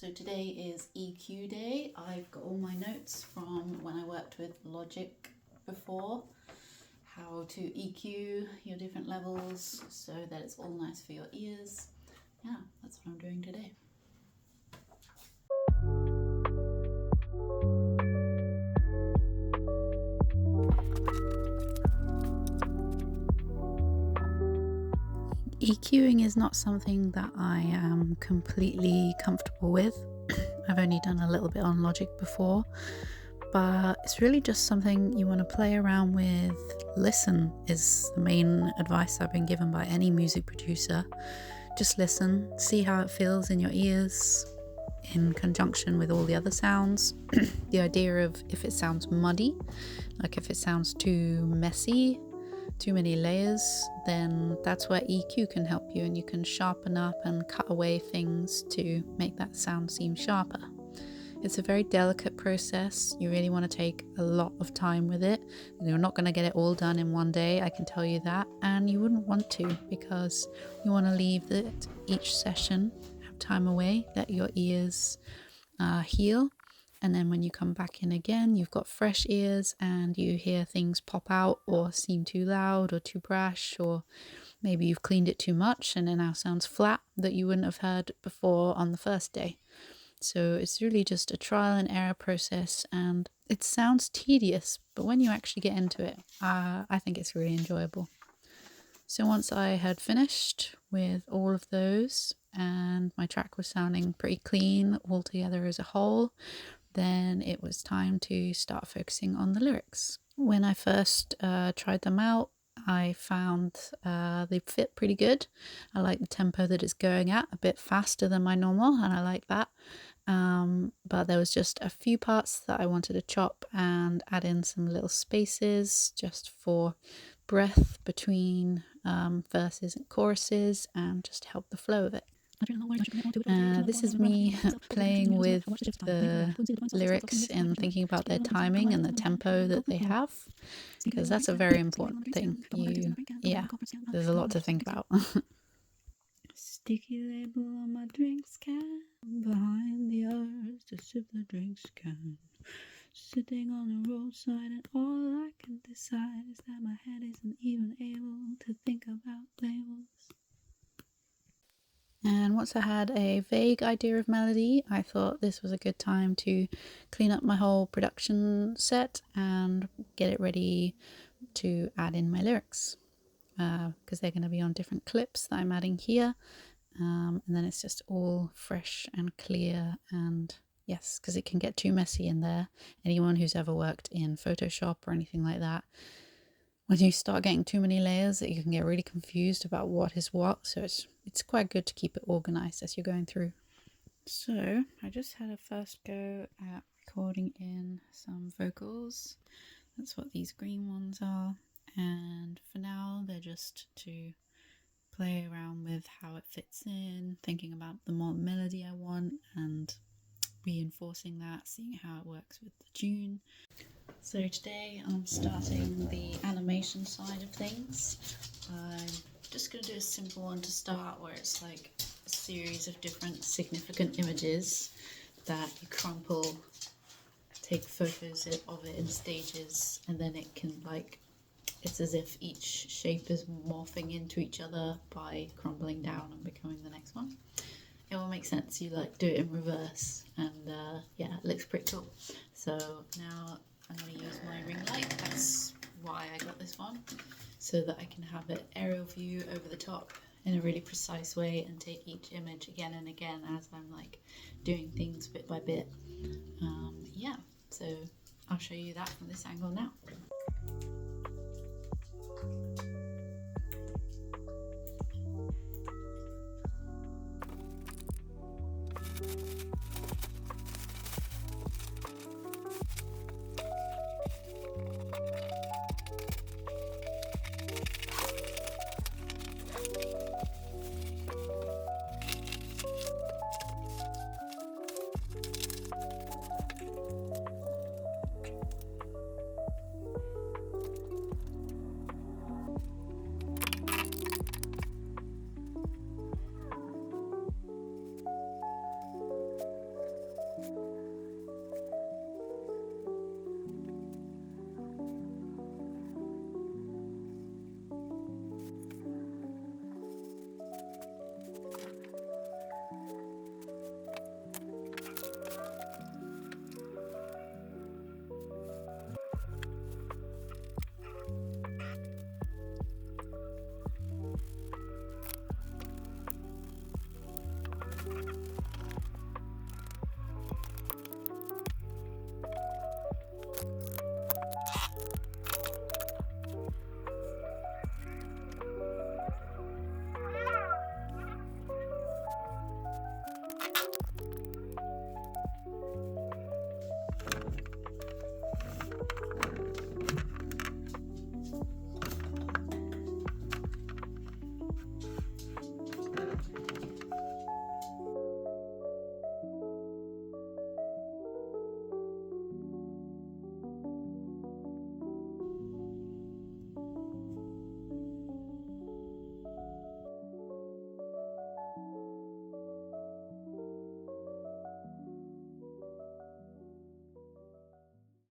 So today is EQ day. I've got all my notes from when I worked with Logic before, how to EQ your different levels so that it's all nice for your ears. Yeah, that's what I'm doing today. EQing is not something that I am completely comfortable with. I've only done a little bit on Logic before, but it's really just something you want to play around with. Listen is the main advice I've been given by any music producer. Just listen, see how it feels in your ears in conjunction with all the other sounds. The idea of if it sounds muddy, like if it sounds too messy, too many layers, then that's where EQ can help you, and you can sharpen up and cut away things to make that sound seem sharper. It's a very delicate process. You really want to take a lot of time with it. You're not going to get it all done in one day, I can tell you that, and you wouldn't want to, because you want to leave it each session, have time away, let your ears heal. And then when you come back in again, you've got fresh ears and you hear things pop out or seem too loud or too brash, or maybe you've cleaned it too much and it now sounds flat that you wouldn't have heard before on the first day. So it's really just a trial and error process, and it sounds tedious, but when you actually get into it, I think it's really enjoyable. So once I had finished with all of those and my track was sounding pretty clean altogether as a whole, then it was time to start focusing on the lyrics. When I first tried them out, I found they fit pretty good. I like the tempo that it's going at, a bit faster than my normal, and I like that. But there was just a few parts that I wanted to chop and add in some little spaces just for breath between verses and choruses, and just help the flow of it. This is me playing with the lyrics and thinking about their timing and the tempo that they have, because that's a very important thing. There's a lot to think about. Sticky label on my drinks can, behind the urge to sip the drinks can. Sitting on the roadside, and all I can decide is that my head isn't even able to think about labels. And once I had a vague idea of melody, I thought this was a good time to clean up my whole production set and get it ready to add in my lyrics, because they're going to be on different clips that I'm adding here. And then it's just all fresh and clear, and yes, because it can get too messy in there. Anyone who's ever worked in Photoshop or anything like that, when you start getting too many layers, you can get really confused about what is what. So it's quite good to keep it organized as you're going through. So I just had a first go at recording in some vocals. That's what these green ones are. And for now, they're just to play around with how it fits in, thinking about the more melody I want and reinforcing that, seeing how it works with the tune. So today I'm starting the animation side of things. I'm just going to do a simple one to start, where it's like a series of different significant images that you crumple, take photos of it in stages, and then it can it's as if each shape is morphing into each other by crumbling down and becoming the next one. It will make sense. You do it in reverse, and it looks pretty cool. So now I'm going to use my ring light. That's why I got this one, so that I can have an aerial view over the top in a really precise way and take each image again and again as I'm doing things bit by bit. So I'll show you that from this angle now.